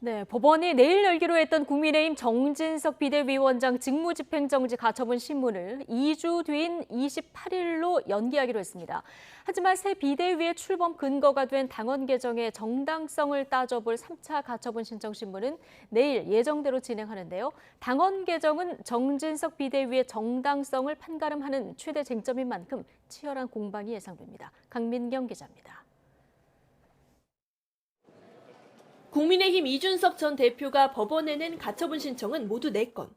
네, 법원이 내일 열기로 했던 국민의힘 정진석 비대위원장 직무집행정지 가처분 신문을 2주 뒤인 28일로 연기하기로 했습니다. 하지만 새 비대위의 출범 근거가 된 당원 개정의 정당성을 따져볼 3차 가처분 신청 신문은 내일 예정대로 진행하는데요. 당원 개정은 정진석 비대위의 정당성을 판가름하는 최대 쟁점인 만큼 치열한 공방이 예상됩니다. 강민경 기자입니다. 국민의힘 이준석 전 대표가 법원에 낸 가처분 신청은 모두 4건.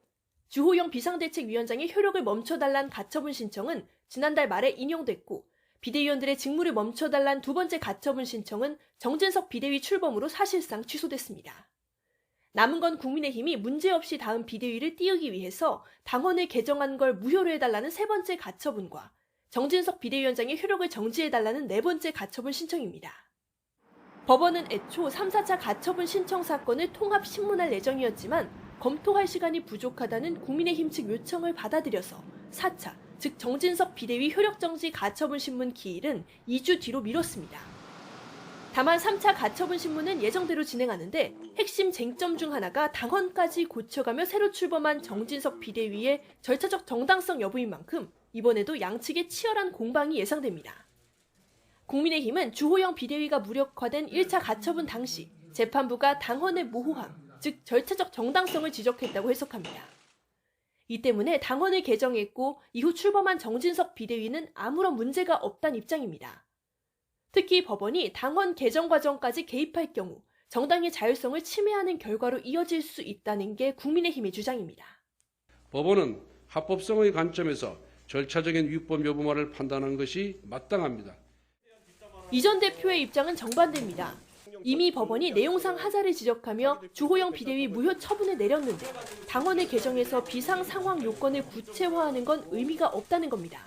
주호영 비상대책위원장의 효력을 멈춰달란 가처분 신청은 지난달 말에 인용됐고, 비대위원들의 직무를 멈춰달란 두 번째 가처분 신청은 정진석 비대위 출범으로 사실상 취소됐습니다. 남은 건 국민의힘이 문제없이 다음 비대위를 띄우기 위해서 당원을 개정한 걸 무효로 해달라는 세 번째 가처분과 정진석 비대위원장의 효력을 정지해달라는 네 번째 가처분 신청입니다. 법원은 애초 3, 4차 가처분 신청 사건을 통합 신문할 예정이었지만 검토할 시간이 부족하다는 국민의힘 측 요청을 받아들여서 4차, 즉 정진석 비대위 효력정지 가처분 신문 기일은 2주 뒤로 미뤘습니다. 다만 3차 가처분 신문은 예정대로 진행하는데 핵심 쟁점 중 하나가 당헌까지 고쳐가며 새로 출범한 정진석 비대위의 절차적 정당성 여부인 만큼 이번에도 양측의 치열한 공방이 예상됩니다. 국민의힘은 주호영 비대위가 무력화된 1차 가처분 당시 재판부가 당헌의 모호함, 즉 절차적 정당성을 지적했다고 해석합니다. 이 때문에 당헌을 개정했고 이후 출범한 정진석 비대위는 아무런 문제가 없다는 입장입니다. 특히 법원이 당헌 개정 과정까지 개입할 경우 정당의 자율성을 침해하는 결과로 이어질 수 있다는 게 국민의힘의 주장입니다. 법원은 합법성의 관점에서 절차적인 위법 여부만을 판단하는 것이 마땅합니다. 이 전 대표의 입장은 정반대입니다. 이미 법원이 내용상 하자를 지적하며 주호영 비대위 무효 처분을 내렸는데 당헌을 개정해서 비상 상황 요건을 구체화하는 건 의미가 없다는 겁니다.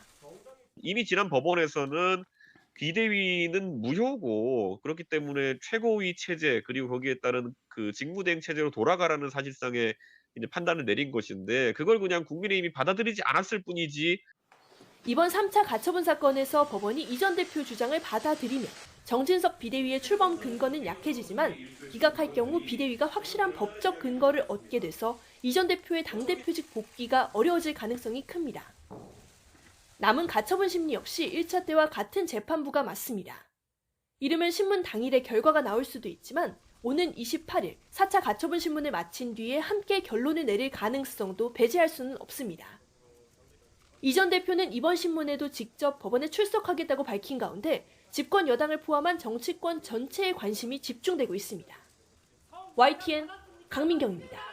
이미 지난 법원에서는 비대위는 무효고 그렇기 때문에 최고위 체제 그리고 거기에 따른 그 직무대행 체제로 돌아가라는 사실상의 이제 판단을 내린 것인데 그걸 그냥 국민의힘이 받아들이지 않았을 뿐이지. 이번 3차 가처분 사건에서 법원이 이 전 대표 주장을 받아들이면 정진석 비대위의 출범 근거는 약해지지만 기각할 경우 비대위가 확실한 법적 근거를 얻게 돼서 이 전 대표의 당대표직 복귀가 어려워질 가능성이 큽니다. 남은 가처분 심리 역시 1차 때와 같은 재판부가 맡습니다. 이르면 신문 당일에 결과가 나올 수도 있지만 오는 28일 4차 가처분 신문을 마친 뒤에 함께 결론을 내릴 가능성도 배제할 수는 없습니다. 이 전 대표는 이번 신문에도 직접 법원에 출석하겠다고 밝힌 가운데 집권 여당을 포함한 정치권 전체의 관심이 집중되고 있습니다. YTN 강민경입니다.